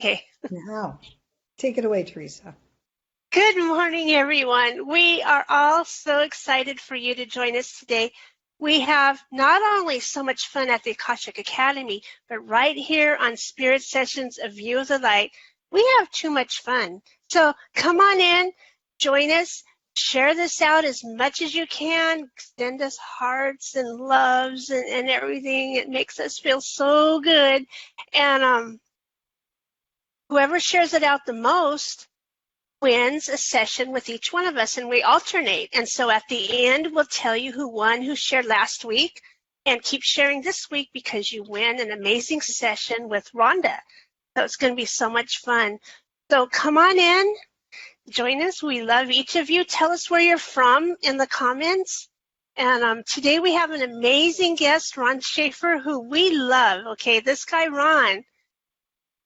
Okay. Now, take it away, Teresa. Good morning, everyone. We are all so excited for you to join us today. We have not only so much fun at the Akashic Academy, but right here on Spirit Sessions, A View of the Light, we have too much fun. So come on in, join us, share this out as much as you can, send us hearts and loves and everything. It makes us feel so good. And whoever shares it out the most wins a session with each one of us, and we alternate. And so at the end, we'll tell you who won, who shared last week, and keep sharing this week because you win an amazing session with Rhonda. So it's going to be so much fun. So come on in, join us. We love each of you. Tell us where you're from in the comments. And today we have an amazing guest, Ron Schaefer, who we love. Okay, this guy, Ron,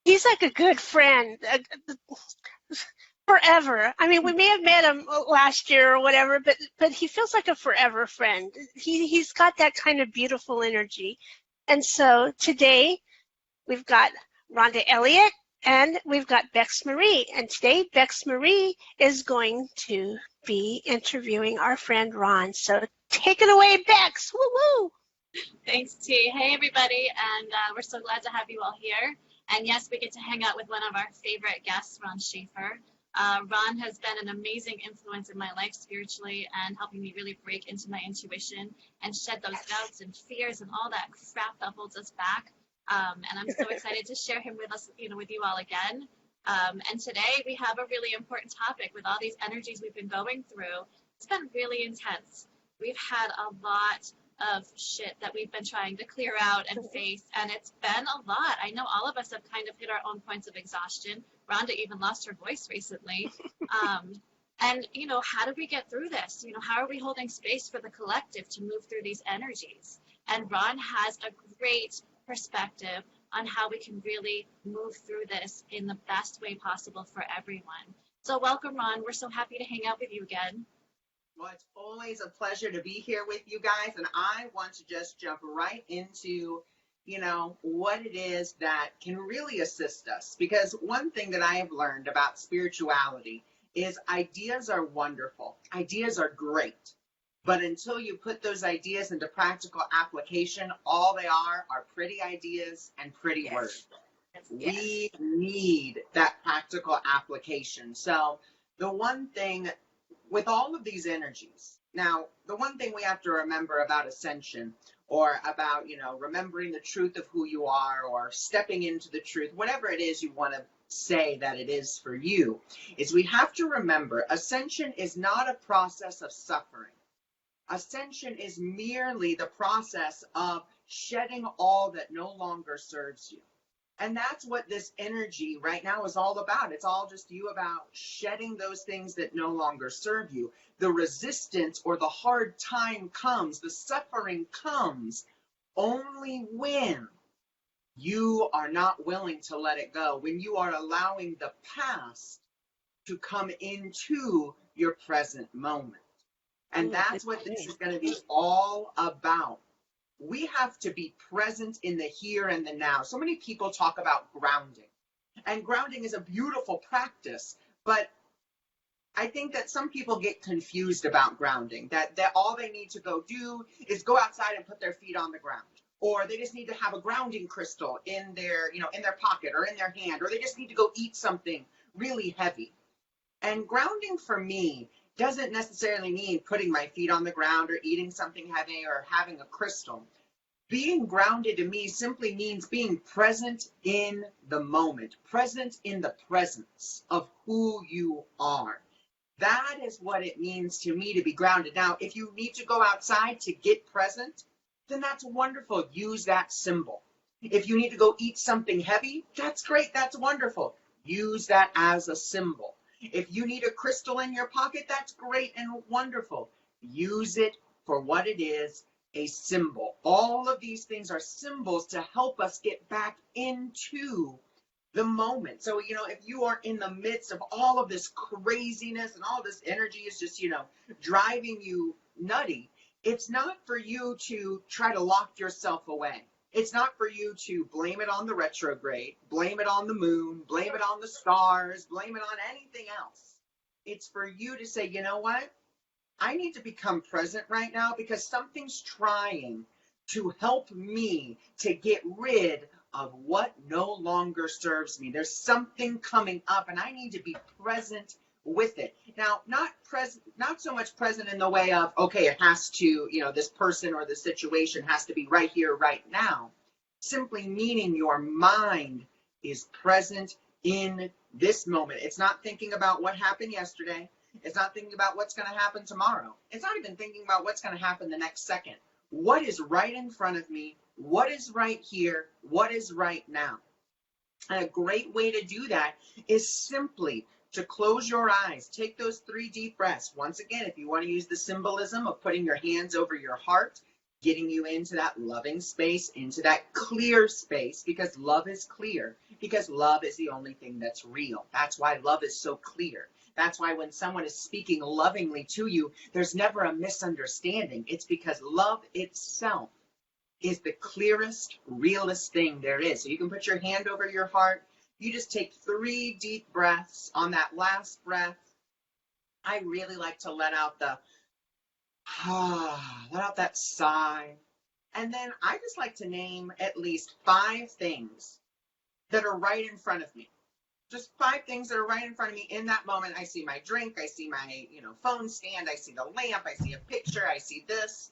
he's like a good friend. Forever. I mean, we may have met him last year or whatever, but he feels like a forever friend. He's got that kind of beautiful energy. And so today we've got Rhonda Elliott and we've got Bex Marie. And today Bex Marie is going to be interviewing our friend Ron. So take it away, Bex. Woo woo. Thanks, T. Hey, everybody, and we're so glad to have you all here. And yes, we get to hang out with one of our favorite guests, Ron Schaefer. Ron has been an amazing influence in my life spiritually and helping me really break into my intuition and shed those doubts and fears and all that crap that holds us back. And I'm so excited to share him with us, with you all again. And today we have a really important topic with all these energies we've been going through. It's been really intense. We've had a lot of shit that we've been trying to clear out and face, and it's been a lot. I know all of us have kind of hit our own points of exhaustion. Rhonda even lost her voice recently. And how do we get through this? How are we holding space for the collective to move through these energies? And Ron has a great perspective on how we can really move through this in the best way possible for everyone. So welcome, Ron. We're so happy to hang out with you again. Well, it's always a pleasure to be here with you guys, and I want to just jump right into, what it is that can really assist us. Because one thing that I have learned about spirituality is ideas are wonderful. Ideas are great. But until you put those ideas into practical application, all they are pretty ideas and pretty words. Yes. We need that practical application. So the one thing with all of these energies, now, the one thing we have to remember about ascension or about, remembering the truth of who you are or stepping into the truth, whatever it is you want to say that it is for you, is we have to remember ascension is not a process of suffering. Ascension is merely the process of shedding all that no longer serves you. And that's what this energy right now is all about. It's all just you about shedding those things that no longer serve you. The resistance or the hard time comes, the suffering comes only when you are not willing to let it go, when you are allowing the past to come into your present moment. And that's what this is going to be all about. We have to be present in the here and the now. So many people talk about grounding, and grounding is a beautiful practice, but I think that some people get confused about grounding, that all they need to go do is go outside and put their feet on the ground, or they just need to have a grounding crystal in their, in their pocket or in their hand, or they just need to go eat something really heavy. And grounding for me doesn't necessarily mean putting my feet on the ground or eating something heavy or having a crystal. Being grounded to me simply means being present in the moment, present in the presence of who you are. That is what it means to me to be grounded. Now, if you need to go outside to get present, then that's wonderful. Use that symbol. If you need to go eat something heavy, that's great. That's wonderful. Use that as a symbol. If you need a crystal in your pocket, that's great and wonderful. Use it for what it is, a symbol. All of these things are symbols to help us get back into the moment. So, if you are in the midst of all of this craziness and all this energy is just, driving you nutty, it's not for you to try to lock yourself away. It's not for you to blame it on the retrograde, blame it on the moon, blame it on the stars, blame it on anything else. It's for you to say, you know what? I need to become present right now because something's trying to help me to get rid of what no longer serves me. There's something coming up and I need to be present with it. Now, not so much present in the way of, okay, it has to, this person or the situation has to be right here, right now. Simply meaning your mind is present in this moment. It's not thinking about what happened yesterday. It's not thinking about what's going to happen tomorrow. It's not even thinking about what's going to happen the next second. What is right in front of me? What is right here? What is right now? And a great way to do that is simply to close your eyes. Take those 3 deep breaths. Once again, if you want to use the symbolism of putting your hands over your heart, getting you into that loving space, into that clear space, because love is clear, because love is the only thing that's real. That's why love is so clear. That's why when someone is speaking lovingly to you, there's never a misunderstanding. It's because love itself is the clearest, realest thing there is. So you can put your hand over your heart. You just take 3 deep breaths. On that last breath, I really like to let out that sigh. And then I just like to name at least 5 things that are right in front of me. Just 5 things that are right in front of me in that moment. I see my drink, I see my, phone stand, I see the lamp, I see a picture, I see this.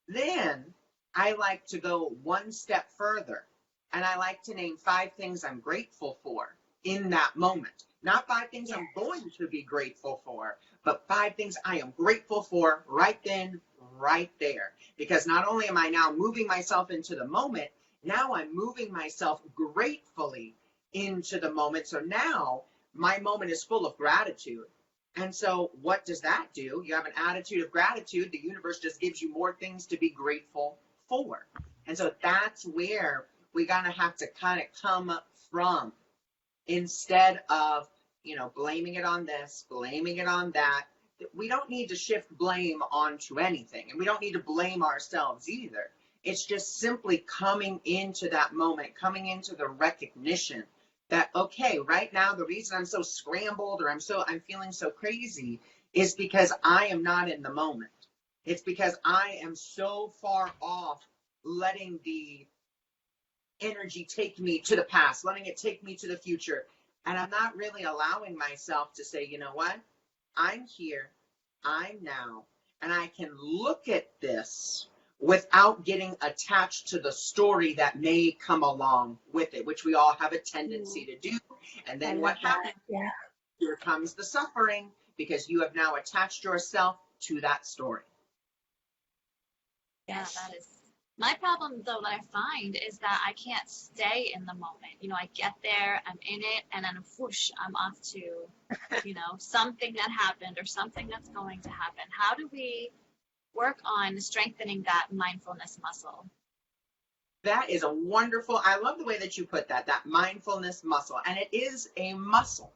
Then I like to go one step further and I like to name 5 things I'm grateful for in that moment. Not 5 things I'm going to be grateful for, but 5 things I am grateful for right then, right there. Because not only am I now moving myself into the moment, now I'm moving myself gratefully into the moment. So now my moment is full of gratitude. And so what does that do? You have an attitude of gratitude. The universe just gives you more things to be grateful for. And so that's where we're going to have to kind of come from, instead of, blaming it on this, blaming it on that. We don't need to shift blame onto anything, and we don't need to blame ourselves either. It's just simply coming into that moment, coming into the recognition that, okay, right now, the reason I'm so scrambled or I'm feeling so crazy is because I am not in the moment. It's because I am so far off letting the energy take me to the past, letting it take me to the future. And I'm not really allowing myself to say, you know what? I'm here, I'm now, and I can look at this without getting attached to the story that may come along with it, which we all have a tendency to do. And then what happens? Yeah. Here comes the suffering, because you have now attached yourself to that story. Yeah, that is my problem, though, that I find is that I can't stay in the moment. I get there, I'm in it, and then whoosh, I'm off to, something that happened or something that's going to happen. How do we work on strengthening that mindfulness muscle? That is a wonderful, I love the way that you put that mindfulness muscle. And it is a muscle.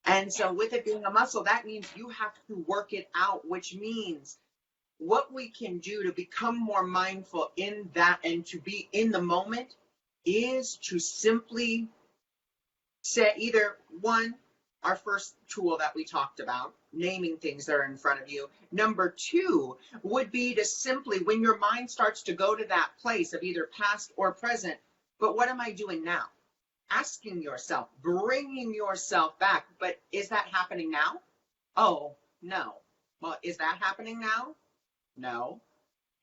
And so with it being a muscle, that means you have to work it out, which means what we can do to become more mindful in that and to be in the moment is to simply say either one, our first tool that we talked about, naming things that are in front of you. Number 2 would be to simply, when your mind starts to go to that place of either past or present, but what am I doing now? Asking yourself, bringing yourself back, but is that happening now? Oh, no. Well, is that happening now? No,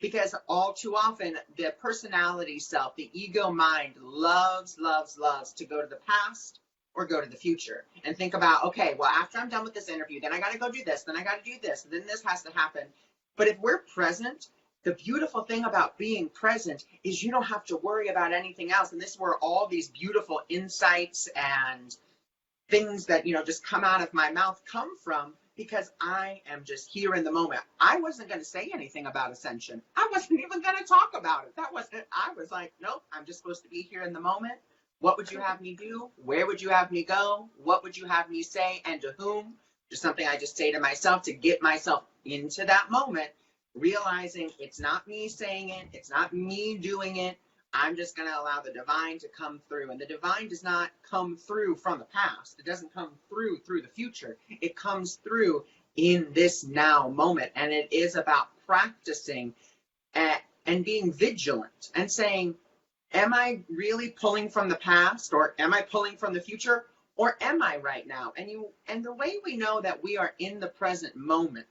because all too often the personality self, the ego mind loves to go to the past or go to the future and think about, okay, well, after I'm done with this interview, then I got to go do this, then I got to do this, then this has to happen. But if we're present, the beautiful thing about being present is you don't have to worry about anything else. And this is where all these beautiful insights and things that, just come out of my mouth come from, because I am just here in the moment. I wasn't going to say anything about ascension. I wasn't even going to talk about it. I was like, nope, I'm just supposed to be here in the moment. What would you have me do? Where would you have me go? What would you have me say, and to whom? Just something I just say to myself to get myself into that moment, realizing it's not me saying it, it's not me doing it, I'm just going to allow the divine to come through. And the divine does not come through from the past. It doesn't come through the future. It comes through in this now moment. And it is about practicing and being vigilant and saying, am I really pulling from the past, or am I pulling from the future, or am I right now? And the way we know that we are in the present moment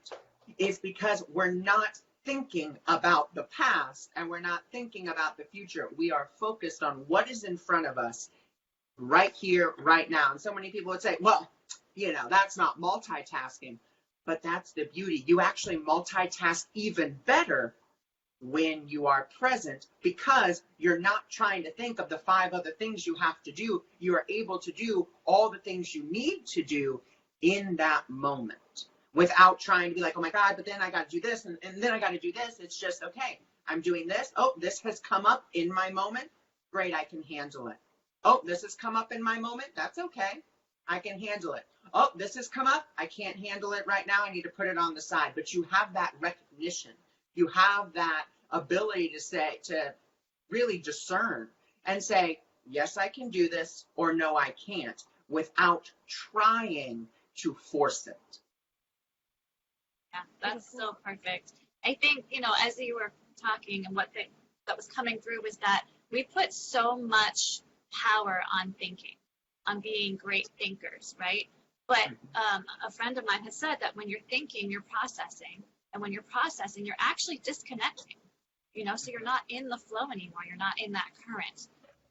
is because we're not thinking about the past and we're not thinking about the future. We are focused on what is in front of us right here, right now. And so many people would say, well, that's not multitasking, but that's the beauty. You actually multitask even better when you are present, because you're not trying to think of the 5 other things you have to do. You are able to do all the things you need to do in that moment without trying to be like, oh my God, but then I got to do this and then I got to do this. It's just, okay, I'm doing this. Oh, this has come up in my moment. Great, I can handle it. Oh, this has come up in my moment. That's okay. I can handle it. Oh, this has come up. I can't handle it right now. I need to put it on the side. But you have that recognition. You have that ability to really discern and say, yes, I can do this, or no, I can't, without trying to force it. Yeah, that's so perfect. I think, as you were talking, and that was coming through was that we put so much power on thinking, on being great thinkers, right? But a friend of mine has said that when you're thinking, you're processing. And when you're processing, you're actually disconnecting, so you're not in the flow anymore. You're not in that current.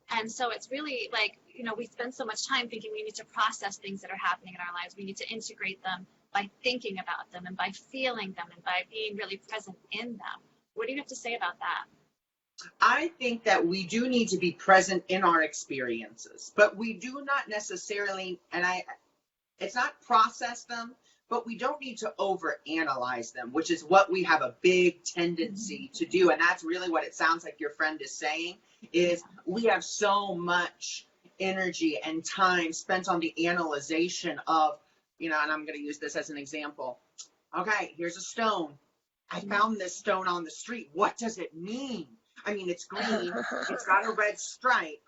And so it's really like, we spend so much time thinking we need to process things that are happening in our lives. We need to integrate them by thinking about them and by feeling them and by being really present in them. What do you have to say about that? I think that we do need to be present in our experiences, but we do not necessarily, it's not process them, but we don't need to overanalyze them, which is what we have a big tendency to do. And that's really what it sounds like your friend is saying, is we have so much energy and time spent on the analyzation of, and I'm going to use this as an example. Okay, here's a stone. I found this stone on the street. What does it mean? I mean, it's green. It's got a red stripe.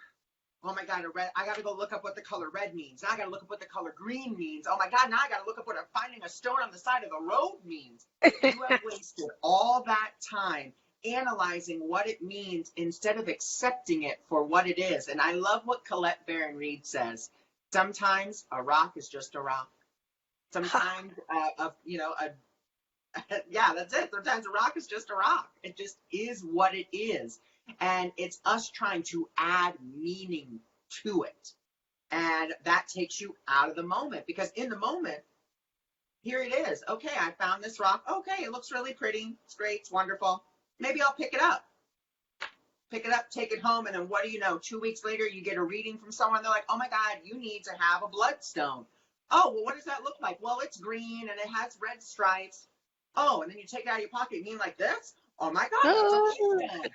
Oh my God, I got to go look up what the color red means. Now I got to look up what the color green means. Oh my God, now I got to look up what finding a stone on the side of the road means. You have wasted all that time analyzing what it means instead of accepting it for what it is. And I love what Colette Baron Reed says. Sometimes a rock is just a rock. Sometimes, yeah, that's it. Sometimes a rock is just a rock. It just is what it is. And it's us trying to add meaning to it. And that takes you out of the moment, because in the moment, here it is. Okay, I found this rock. Okay, it looks really pretty. It's great. It's wonderful. Maybe I'll pick it up. Pick it up, take it home, and then what do you know? 2 weeks later, you get a reading from someone. They're like, oh my God, you need to have a bloodstone. Oh, well, what does that look like? Well, it's green and it has red stripes. Oh, and then you take it out of your pocket. You mean like this? Oh my God, that's amazing.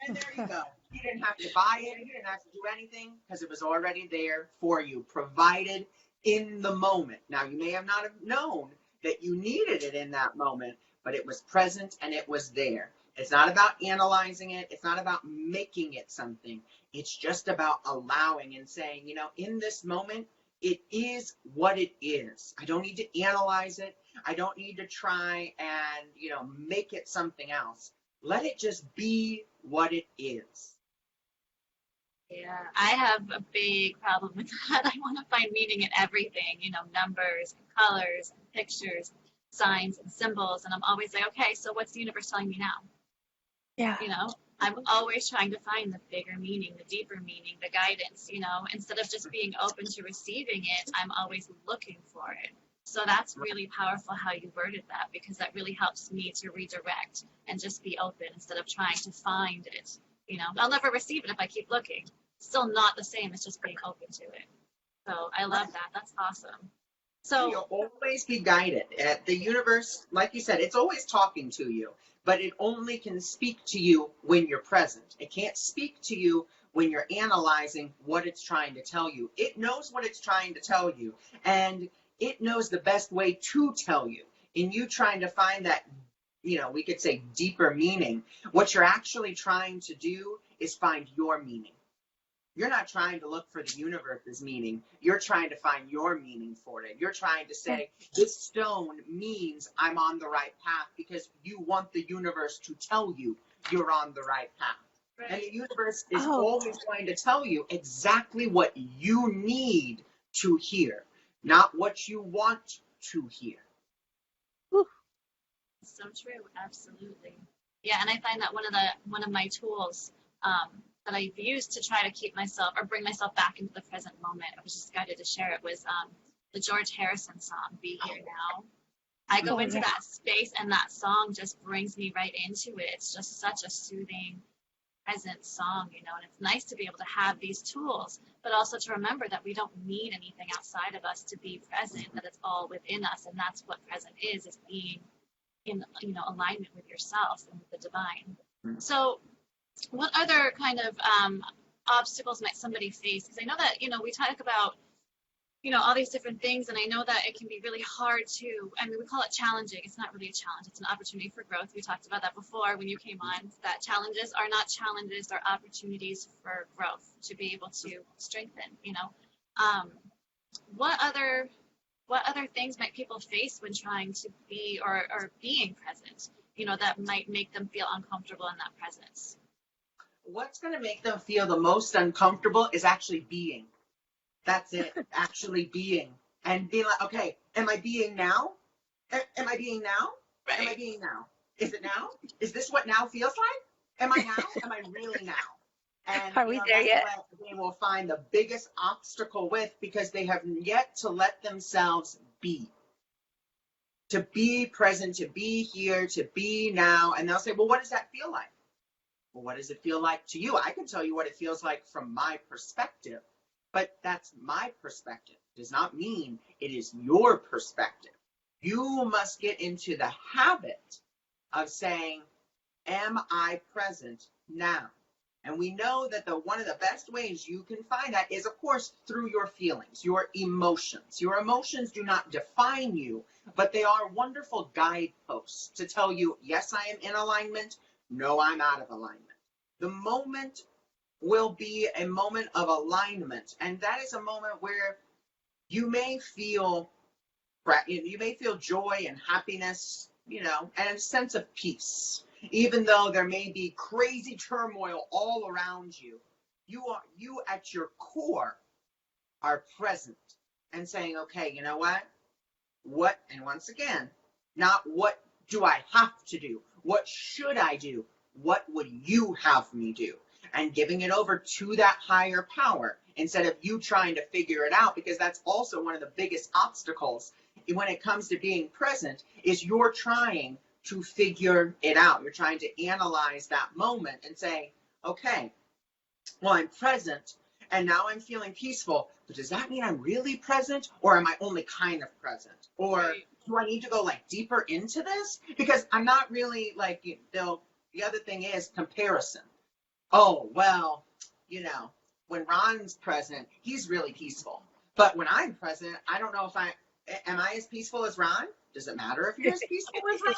And there you go. You didn't have to buy it. You didn't have to do anything because it was already there for you, provided in the moment. Now, you may have not have known that you needed it in that moment, but it was present and it was there. It's not about analyzing it. It's not about making it something. It's just about allowing and saying, in this moment, it is what it is. I don't need to analyze it. I don't need to try and, make it something else. Let it just be what it is. Yeah, I have a big problem with that. I want to find meaning in everything, numbers and colors and pictures, signs and symbols. And I'm always like, okay, so what's the universe telling me now? Yeah. I'm always trying to find the bigger meaning, the deeper meaning, the guidance, instead of just being open to receiving it, I'm always looking for it. So that's really powerful how you worded that, because that really helps me to redirect and just be open instead of trying to find it. I'll never receive it if I keep looking. Still not the same as just being open to it. So I love that. That's awesome. So you'll always be guided. The universe, like you said, it's always talking to you, but it only can speak to you when you're present. It can't speak to you when you're analyzing what it's trying to tell you. It knows what it's trying to tell you, and it knows the best way to tell you. In you trying to find that, we could say deeper meaning, what you're actually trying to do is find your meaning. You're not trying to look for the universe's meaning. You're trying to find your meaning for it. You're trying to say, this stone means I'm on the right path, because you want the universe to tell you you're on the right path. Right. And the universe is always going to tell you exactly what you need to hear, not what you want to hear. So true, absolutely. Yeah, and I find that one of my tools that I've used to try to keep myself or bring myself back into the present moment, I was just guided to share it, was the George Harrison song, Be Here Now. I go into that space, and that song just brings me right into it. It's just such a soothing, present song, you know, and it's nice to be able to have these tools, but also to remember that we don't need anything outside of us to be present, that it's all within us, and that's what present is being in, you know, alignment with yourself and with the divine. So what other kind of obstacles might somebody face? Because I know that, you know, we talk about, you know, all these different things, and I know that it can be really hard to, I mean, we call it challenging. It's not really a challenge. It's an opportunity for growth. We talked about that before when you came on, that challenges are not challenges, they're opportunities for growth, to be able to strengthen, you know. What other things might people face when trying to be or being present, you know, that might make them feel uncomfortable in that presence? What's going to make them feel the most uncomfortable is actually being. That's it. Actually being. And being like, okay, am I being now? Am I being now? Right. Am I being now? Is it now? Is this what now feels like? Am I now? Am I really now? And are we there yet? What they will find the biggest obstacle with, because they have yet to let themselves be. To be present, to be here, to be now. And they'll say, well, what does that feel like? Well, what does it feel like to you? I can tell you what it feels like from my perspective. But that's my perspective. It does not mean it is your perspective. You must get into the habit of saying, am I present now? And we know that one of the best ways you can find that is, of course, through your feelings, your emotions. Your emotions do not define you, but they are wonderful guideposts to tell you, yes, I am in alignment. No, I'm out of alignment. The moment will be a moment of alignment, and that is a moment where you may feel joy and happiness, you know, and a sense of peace, even though there may be crazy turmoil all around you. You at your core are present and saying, okay, you know what, and once again, not what do I have to do, what should I do, what would you have me do? And giving it over to that higher power instead of you trying to figure it out, because that's also one of the biggest obstacles when it comes to being present, is you're trying to figure it out. You're trying to analyze that moment and say, okay, well, I'm present and now I'm feeling peaceful, but does that mean I'm really present, or am I only kind of present? Or do I need to go like deeper into this? Because I'm not really like, the other thing is comparison. Oh, well, you know, when Ron's present, he's really peaceful. But when I'm present, I don't know if am I as peaceful as Ron? Does it matter if you're as peaceful as Ron?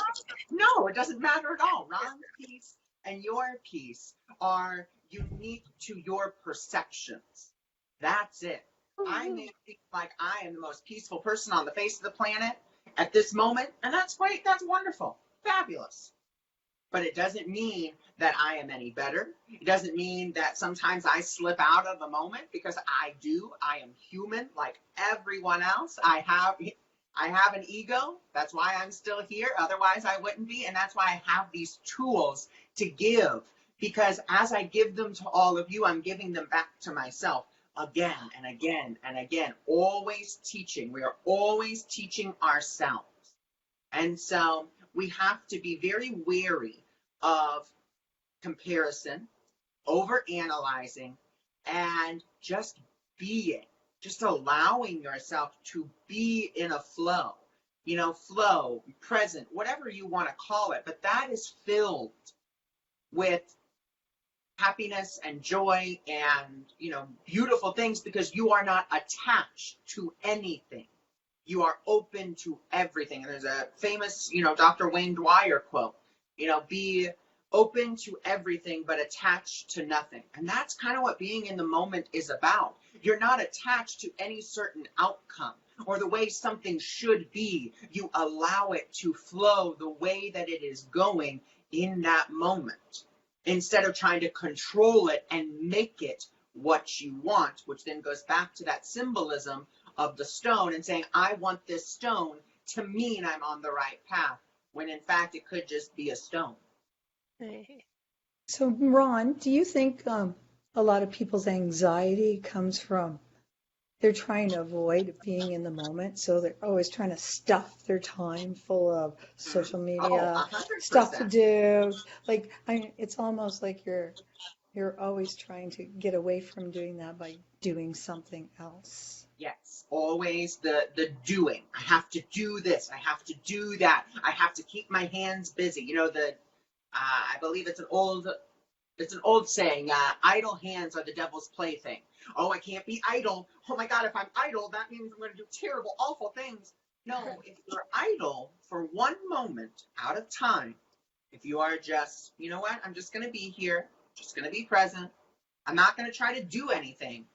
No, it doesn't matter at all. Ron's peace and your peace are unique to your perceptions. That's it. I may think like I am the most peaceful person on the face of the planet at this moment, and that's great. That's wonderful. Fabulous. But it doesn't mean that I am any better. It doesn't mean that sometimes I slip out of the moment, because I do. I am human like everyone else. I have an ego. That's why I'm still here. Otherwise, I wouldn't be. And that's why I have these tools to give, because as I give them to all of you, I'm giving them back to myself again and again and again, always teaching. We are always teaching ourselves. And so we have to be very wary of comparison, over analyzing, and just being, just allowing yourself to be in a flow, flow, present, whatever you want to call it, but that is filled with happiness and joy and, beautiful things, because you are not attached to anything. You are open to everything. And there's a famous, Dr. Wayne Dwyer quote, be open to everything but attached to nothing. And that's kind of what being in the moment is about. You're not attached to any certain outcome or the way something should be. You allow it to flow the way that it is going in that moment, instead of trying to control it and make it what you want, which then goes back to that symbolism of the stone and saying, I want this stone to mean I'm on the right path, when in fact it could just be a stone. So, Ron, do you think a lot of people's anxiety comes from they're trying to avoid being in the moment, so they're always trying to stuff their time full of social Oh, media, 100%. stuff to do. Like, it's almost like you're always trying to get away from doing that by doing something else. Yes, always the doing. I have to do this. I have to do that. I have to keep my hands busy. You know, I believe it's an old saying, idle hands are the devil's plaything. Oh, I can't be idle. Oh my God, if I'm idle, that means I'm going to do terrible, awful things. No, if you're idle for one moment out of time, if you are just, you know what, I'm just going to be here, just going to be present. I'm not going to try to do anything.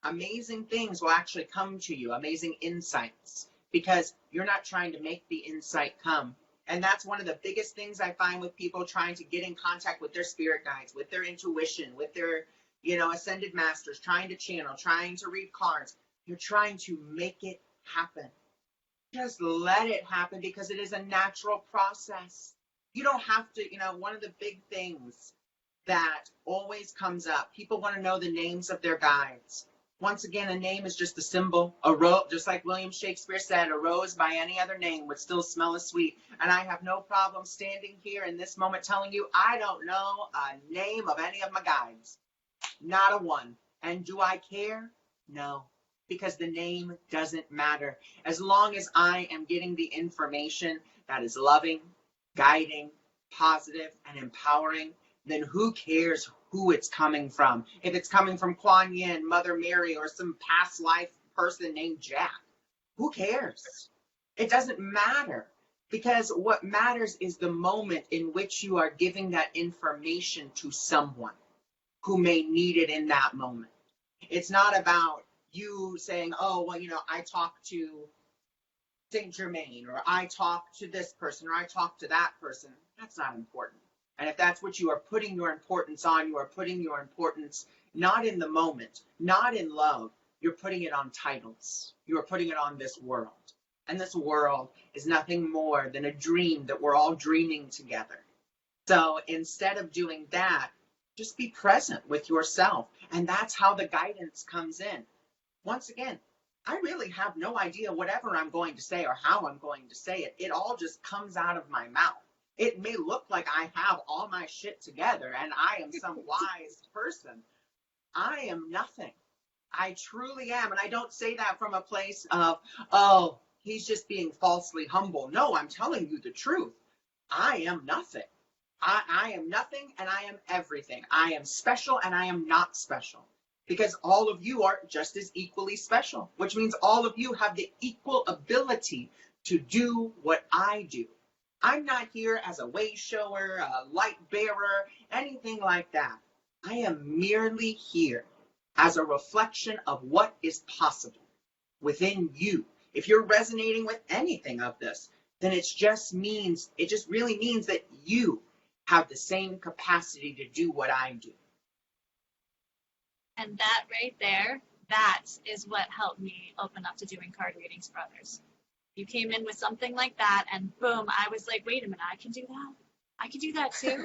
Amazing things will actually come to you, amazing insights, because you're not trying to make the insight come. And that's one of the biggest things I find with people trying to get in contact with their spirit guides, with their intuition, with their, ascended masters, trying to channel, trying to read cards. You're trying to make it happen. Just let it happen, because it is a natural process. You don't have to, one of the big things that always comes up, people want to know the names of their guides. Once again, a name is just a symbol. A rose, just like William Shakespeare said, a rose by any other name would still smell as sweet. And I have no problem standing here in this moment telling you I don't know a name of any of my guides. Not a one. And do I care? No, because the name doesn't matter. As long as I am getting the information that is loving, guiding, positive, and empowering, then who cares who it's coming from? If it's coming from Kuan Yin, Mother Mary, or some past life person named Jack, who cares? It doesn't matter, because what matters is the moment in which you are giving that information to someone who may need it in that moment. It's not about you saying, oh, well, I talked to Saint Germain, or I talked to this person, or I talked to that person. That's not important. And if that's what you are putting your importance on, you are putting your importance not in the moment, not in love. You're putting it on titles. You are putting it on this world. And this world is nothing more than a dream that we're all dreaming together. So instead of doing that, just be present with yourself. And that's how the guidance comes in. Once again, I really have no idea whatever I'm going to say or how I'm going to say it. It all just comes out of my mouth. It may look like I have all my shit together and I am some wise person. I am nothing. I truly am. And I don't say that from a place of, oh, he's just being falsely humble. No, I'm telling you the truth. I am nothing. I am nothing and I am everything. I am special and I am not special. Because all of you are just as equally special, which means all of you have the equal ability to do what I do. I'm not here as a way shower, a light bearer, anything like that. I am merely here as a reflection of what is possible within you. If you're resonating with anything of this, then it just really means that you have the same capacity to do what I do. And that right there, that is what helped me open up to doing card readings for others. You came in with something like that, and boom, I was like, wait a minute, I can do that? I can do that too?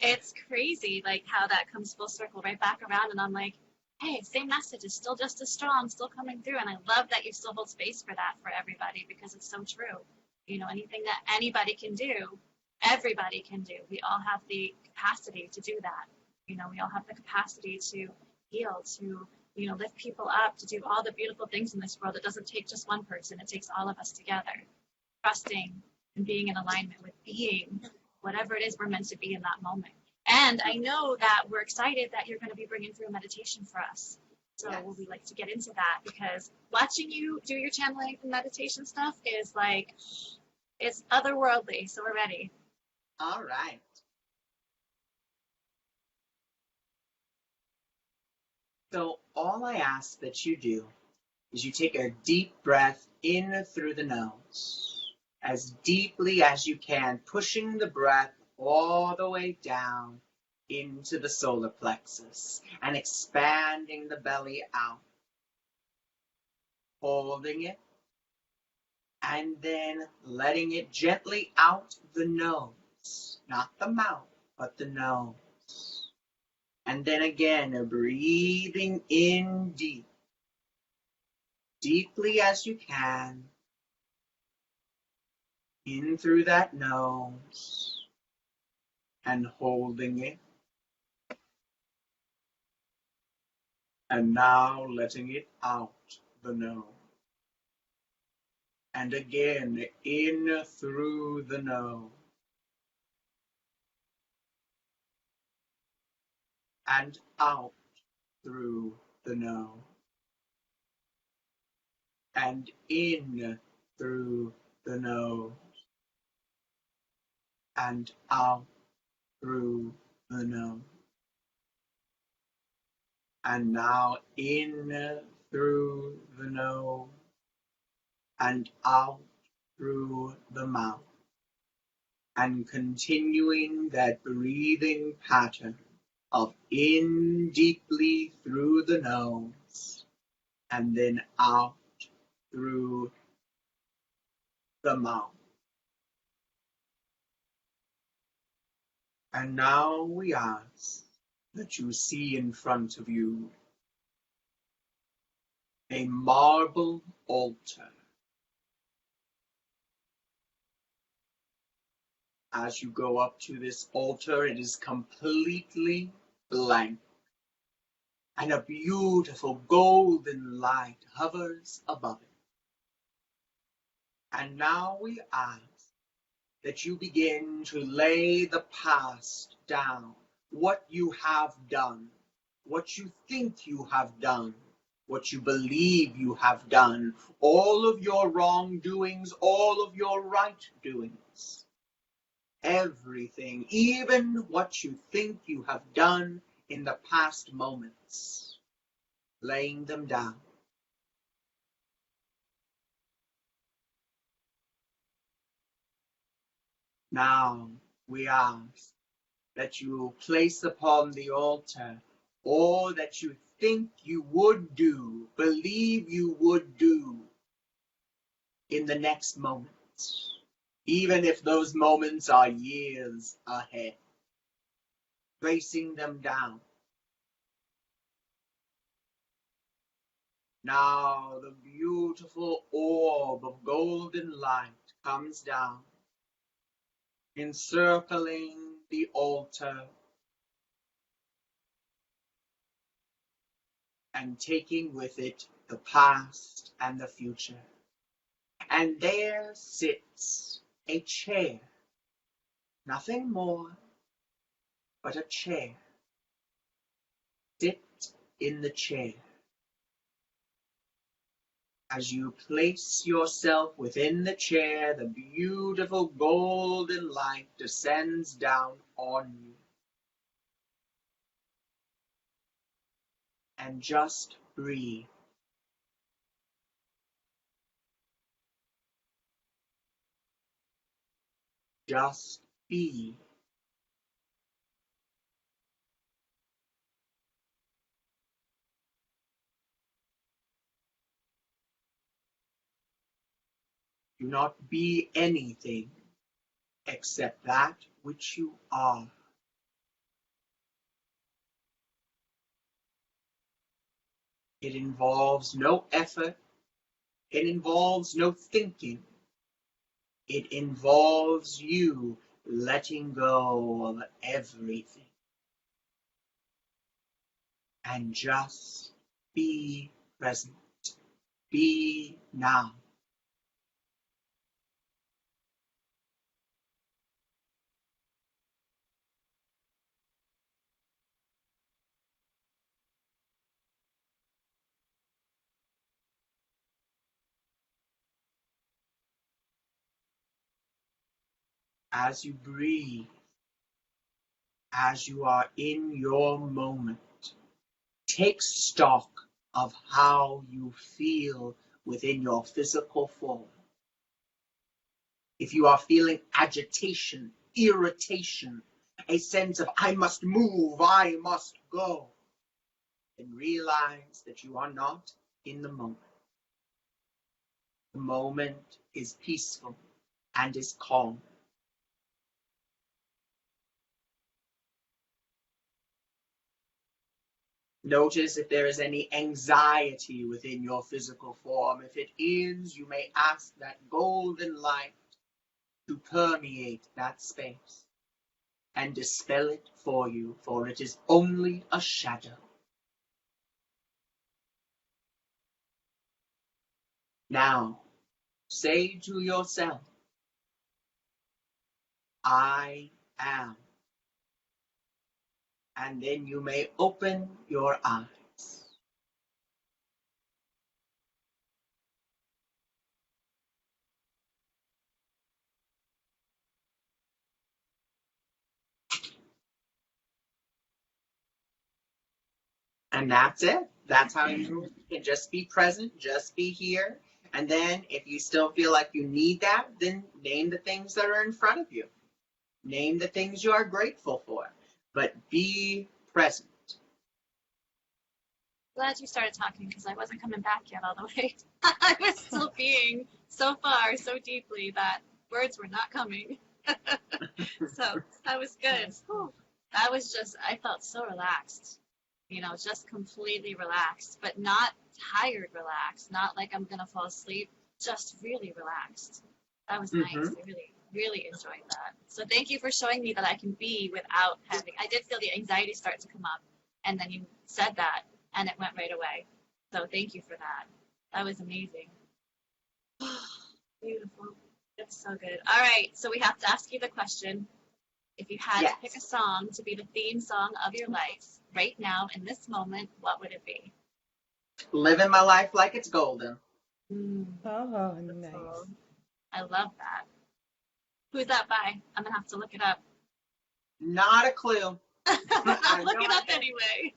It's crazy, like, how that comes full circle right back around, and I'm like, hey, same message is still just as strong, still coming through, and I love that you still hold space for that for everybody, because it's so true. Anything that anybody can do, everybody can do. We all have the capacity to do that. We all have the capacity to heal, to lift people up, to do all the beautiful things in this world. It doesn't take just one person. It takes all of us together, trusting and being in alignment with being whatever it is we're meant to be in that moment. And I know that we're excited that you're going to be bringing through a meditation for us. So Yes. we like to get into that, because watching you do your channeling and meditation stuff is like, it's otherworldly. So we're ready. All right. So all I ask that you do is you take a deep breath in through the nose, as deeply as you can, pushing the breath all the way down into the solar plexus and expanding the belly out, holding it, and then letting it gently out the nose, not the mouth, but the nose. And then again, breathing in deep, deeply as you can, in through that nose, and holding it. And now letting it out the nose. And again, in through the nose. And out through the nose. And in through the nose. And out through the nose. And now in through the nose and out through the mouth. And continuing that breathing pattern of in deeply through the nose and then out through the mouth. And now we ask that you see in front of you a marble altar. As you go up to this altar, it is completely blank, and a beautiful golden light hovers above it. And now we ask that you begin to lay the past down, what you have done, what you think you have done, what you believe you have done, all of your wrongdoings, all of your right doings, everything, even what you think you have done in the past moments, laying them down. Now we ask that you place upon the altar all that you think you would do, believe you would do in the next moments, even if those moments are years ahead, placing them down. Now the beautiful orb of golden light comes down, encircling the altar and taking with it the past and the future. And there sits a chair, nothing more but a chair. Sit in the chair. As you place yourself within the chair, the beautiful golden light descends down on you. And just breathe. Just be. Do not be anything except that which you are. It involves no effort. It involves no thinking. It involves you letting go of everything and just be present. Be now. as you breathe, as you are in your moment, take stock of how you feel within your physical form. If you are feeling agitation, irritation, a sense of I must move, I must go, then realize that you are not in the moment. The moment is peaceful and is calm. Notice if there is any anxiety within your physical form. If it is, you may ask that golden light to permeate that space and dispel it for you, for it is only a shadow. Now, say to yourself, I am. And then you may open your eyes. And that's it. That's how you can just be present, just be here. And then if you still feel like you need that, then name the things that are in front of you. Name the things you are grateful for, but be present. Glad you started talking because I wasn't coming back yet all the way. I was still being so far, so deeply that words were not coming. So that was good. Whew. That was just, I felt so relaxed, just completely relaxed, but not tired relaxed, not like I'm going to fall asleep, just really relaxed. That was nice. I really, really enjoyed that. So thank you for showing me that I can be without having, I did feel the anxiety start to come up, and then you said that, and it went right away. So thank you for that. That was amazing. Beautiful. That's so good. All right, so we have to ask you the question. If you had to pick a song to be the theme song of your life right now in this moment, what would it be? Living my life like it's golden. Oh, nice. I love that. Who's that by? I'm going to have to look it up. Not a clue. I'll look it up anyway.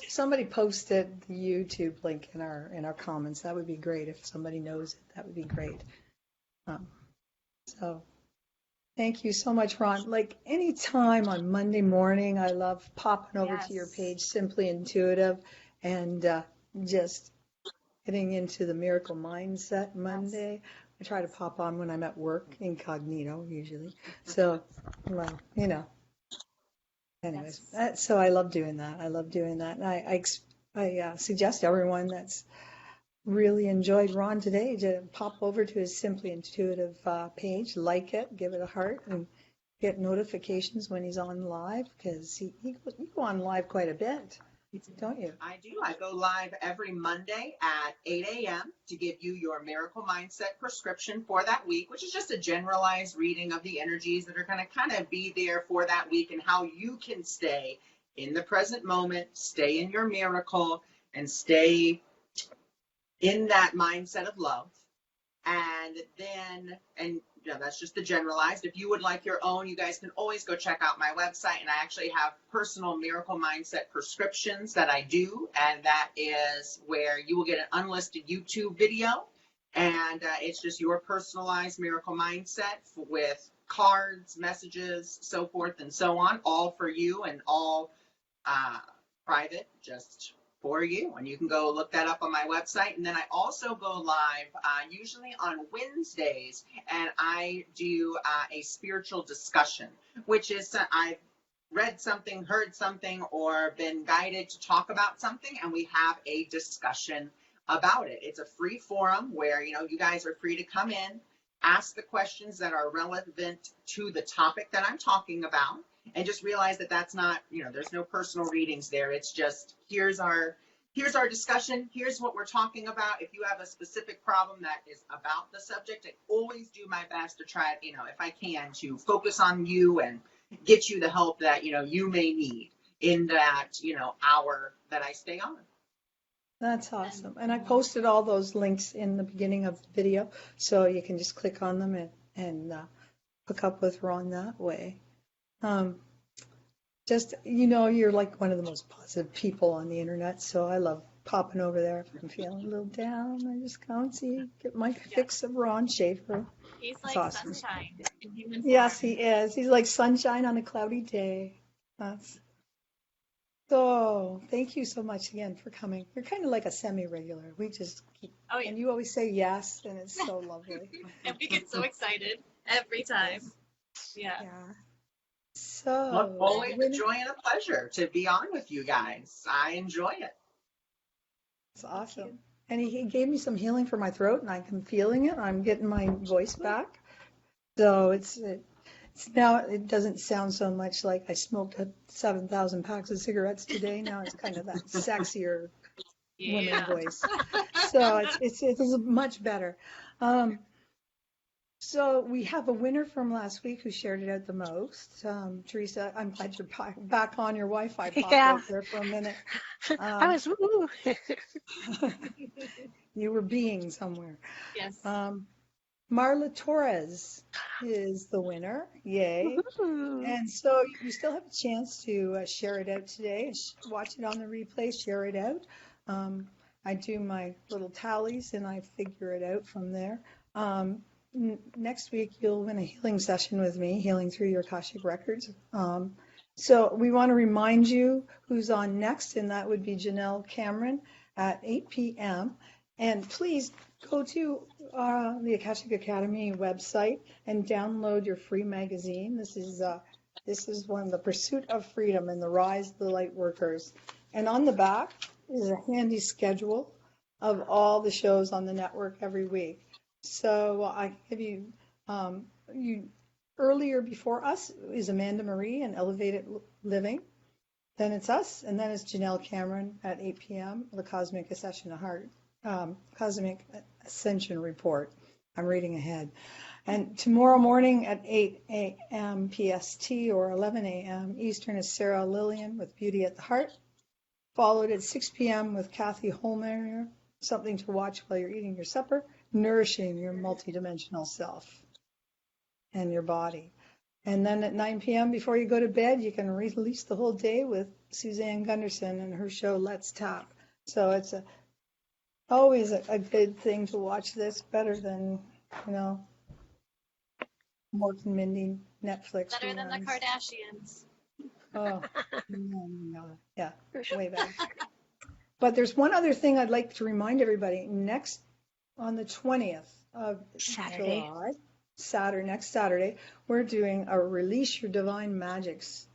Somebody posted the YouTube link in our comments. That would be great. If somebody knows it, that would be great. So thank you so much, Ron. Like anytime on Monday morning, I love popping over to your page, Simply Intuitive, and just getting into the Miracle Mindset Monday. I try to pop on when I'm at work, incognito usually. So, well, anyways, so I love doing that. I love doing that. And I suggest everyone that's really enjoyed Ron today to pop over to his Simply Intuitive page, like it, give it a heart, and get notifications when he's on live, because you go on live quite a bit, don't you? I do. I go live every Monday at 8 a.m. to give you your Miracle Mindset prescription for that week, which is just a generalized reading of the energies that are going to kind of be there for that week and how you can stay in the present moment, stay in your miracle, and stay in that mindset of love. And then, that's just the generalized. If you would like your own, you guys can always go check out my website. And I actually have personal Miracle Mindset prescriptions that I do. And that is where you will get an unlisted YouTube video. And it's just your personalized Miracle Mindset with cards, messages, so forth and so on, all for you and all private, just for you. And you can go look that up on my website. And then I also go live usually on Wednesdays, and I do a spiritual discussion, which is I've read something, heard something, or been guided to talk about something, and we have a discussion about it. It's a free forum where you guys are free to come in, ask the questions that are relevant to the topic that I'm talking about. And just realize that that's not, there's no personal readings there. It's just, here's our discussion. Here's what we're talking about. If you have a specific problem that is about the subject, I always do my best to try, if I can, to focus on you and get you the help that, you may need in that, hour that I stay on. That's awesome. And I posted all those links in the beginning of the video, so you can just click on them and hook up with Ron that way. Um, you're like one of the most positive people on the internet, so I love popping over there. If I'm feeling a little down, I just go and get my fix of Ron Schaefer. He's It's like awesome. sunshine in human Yes, form. he is. He's like sunshine on a cloudy day. That's So, thank you so much again for coming. You're kind of like a semi-regular. We just keep, Oh, yeah. and you always say yes, and it's so lovely. And we get so excited every time. Yeah. Yeah. Look So, forward to joy and a pleasure to be on with you guys. I enjoy it. it's awesome. And he gave me some healing for my throat, and I'm feeling it. I'm getting my voice back. So it's now it doesn't sound so much like I smoked 7,000 packs of cigarettes today. Now it's kind of that sexier woman Yeah. voice. So it's much better. So we have a winner from last week who shared it out the most. Teresa, I'm glad you're back on. Your Wi-Fi popped Yeah. out there for a minute. I was, woo. You were being somewhere. Yes. Marla Torres is the winner. Yay. Woo. And so you still have a chance to share it out today. Watch it on the replay, share it out. I do my little tallies and I figure it out from there. Next week, you'll win a healing session with me, healing through your Akashic records. So we want to remind you who's on next, and that would be Janelle Cameron at 8 p.m. And please go to the Akashic Academy website and download your free magazine. This is one, The Pursuit of Freedom and the Rise of the Light Workers. And on the back is a handy schedule of all the shows on the network every week. So I give you earlier before us is Amanda Marie and Elevated Living. Then it's us, and then it's Janelle Cameron at 8 p.m. The Cosmic Ascension Report. I'm reading ahead. And tomorrow morning at 8 a.m. PST or 11 a.m. Eastern is Sarah Lillian with Beauty at the Heart, followed at 6 p.m. with Kathy Holmeyer, Something to Watch While You're Eating Your Supper, Nourishing Your Multidimensional Self and Your Body. And then at 9 p.m. before you go to bed, you can release the whole day with Suzanne Gunderson and her show Let's Tap. So it's always a good thing to watch this, better than, Mork and Mindy, Netflix. Better than the reruns. Kardashians. Oh, no. Yeah, way better. But there's one other thing I'd like to remind everybody. Next, on the 20th of July, next Saturday, we're doing a Release Your Divine Magics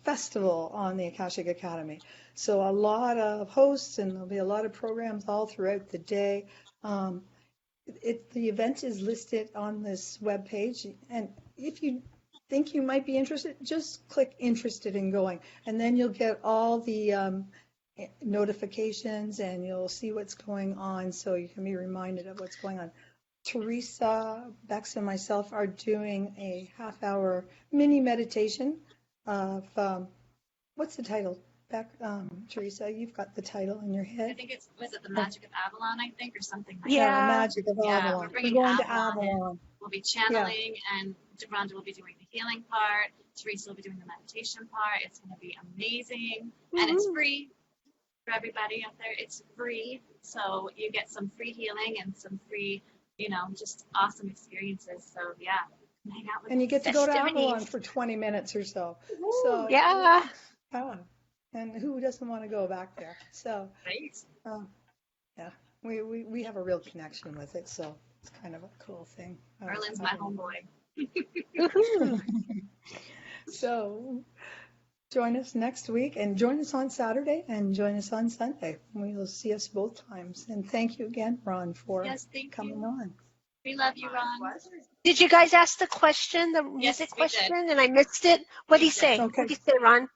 festival on the Akashic Academy. So a lot of hosts, and there'll be a lot of programs all throughout the day. The event is listed on this webpage, and if you think you might be interested, just click interested in going, and then you'll get all the notifications and you'll see what's going on, so you can be reminded of what's going on. Teresa, Bex, and myself are doing a half-hour mini meditation of what's the title? Teresa, you've got the title in your head. I think was it the Magic of Avalon, I think, or something like Yeah. The Magic of Avalon. Yeah, we're bringing going Avalon to Avalon. We'll be channeling, and Rhonda will be doing the healing part. Teresa will be doing the meditation part. It's going to be amazing, and it's free for everybody out there. It's free, so you get some free healing and some free, just awesome experiences. So yeah, hang out with And you get to go to festivities. Avalon for 20 minutes or so. So Yeah. And who doesn't want to go back there? So right. yeah, we have a real connection with it, so it's kind of a cool thing. Merlin's my homeboy. So join us next week, and join us on Saturday, and join us on Sunday. We will see us both times. And thank you again, Ron, for coming on. We love you, Ron. Did you guys ask the question, the music question, and I missed it? What did he say? Okay. What did he say, Ron?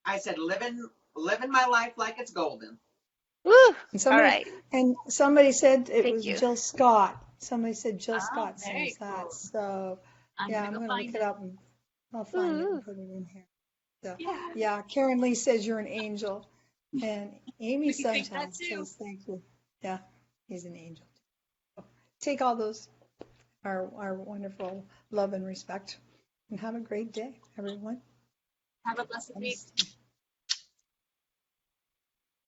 I said, living my life like it's golden. Woo! And All right. And somebody said it Thank was you. Jill Scott. Somebody said Jill Scott very sings that. cool. So I'm I'm gonna going to look it up and I'll find it Ooh. and put it in here. So, Yeah. yeah, Karen Lee says you're an angel. And Amy We think Sunshine that too. says thank you. Yeah, he's an angel. Take all those our wonderful love and respect. And have a great day, everyone. Have a blessed week. Namaste.